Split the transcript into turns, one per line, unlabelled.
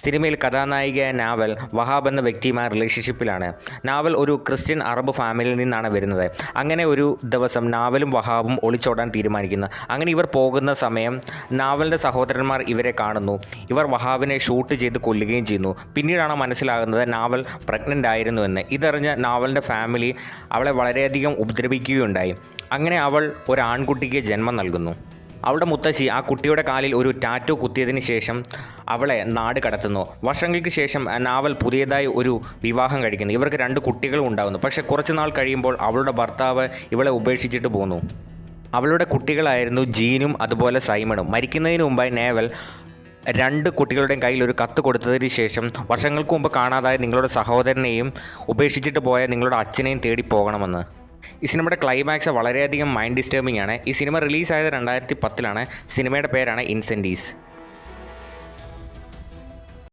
സിനിമയിൽ കഥാനായികയായ നാവൽ വഹാബ് എന്ന വ്യക്തിയുമായ റിലേഷൻഷിപ്പിലാണ്. നാവൽ ഒരു ക്രിസ്ത്യൻ അറബ് ഫാമിലിയിൽ നിന്നാണ് വരുന്നത്. അങ്ങനെ ഒരു ദിവസം നാവലും വഹാബും ഒളിച്ചോടാൻ തീരുമാനിക്കുന്നു. അങ്ങനെ ഇവർ പോകുന്ന സമയം നാവലിൻ്റെ സഹോദരന്മാർ ഇവരെ കാണുന്നു. ഇവർ വഹാബിനെ ഷൂട്ട് ചെയ്ത് കൊല്ലുകയും ചെയ്യുന്നു. പിന്നീടാണ് മനസ്സിലാകുന്നത് നാവൽ പ്രഗ്നൻ്റ് ആയിരുന്നുവെന്ന്. ഇതറിഞ്ഞ നാവലിൻ്റെ ഫാമിലി അവളെ വളരെയധികം ഉപദ്രവിക്കുകയുണ്ടായി. അങ്ങനെ അവൾ ഒരു ആൺകുട്ടിക്ക് ജന്മം നൽകുന്നു. അവളുടെ മുത്തശ്ശി ആ കുട്ടിയുടെ കാലിൽ ഒരു ടാറ്റു കുത്തിയതിന് ശേഷം അവളെ നാട് കടത്തുന്നു. വർഷങ്ങൾക്ക് ശേഷം നാവൽ പുതിയതായി ഒരു വിവാഹം കഴിക്കുന്നു. ഇവർക്ക് 2 കുട്ടികളും ഉണ്ടാകുന്നു. പക്ഷേ കുറച്ച് നാൾ കഴിയുമ്പോൾ അവളുടെ ഭർത്താവ് ഇവളെ ഉപേക്ഷിച്ചിട്ട് പോന്നു. അവളുടെ കുട്ടികളായിരുന്നു ജീനും അതുപോലെ സൈമണും. മരിക്കുന്നതിന് മുമ്പായി നാവൽ 2 കുട്ടികളുടെയും കയ്യിൽ ഒരു കത്ത് കൊടുത്തതിന് ശേഷം വർഷങ്ങൾക്ക് മുമ്പ് കാണാതായ നിങ്ങളുടെ സഹോദരനെയും ഉപേക്ഷിച്ചിട്ട് പോയ നിങ്ങളുടെ അച്ഛനെയും തേടി പോകണമെന്ന്. ഈ സിനിമയുടെ ക്ലൈമാക്സ് വളരെയധികം മൈൻഡ് ഡിസ്റ്റർബിംഗ് ആണ്. ഈ സിനിമ റിലീസായത് 2010 സിനിമയുടെ പേരാണ് ഇൻസെൻറ്റീവ്സ്.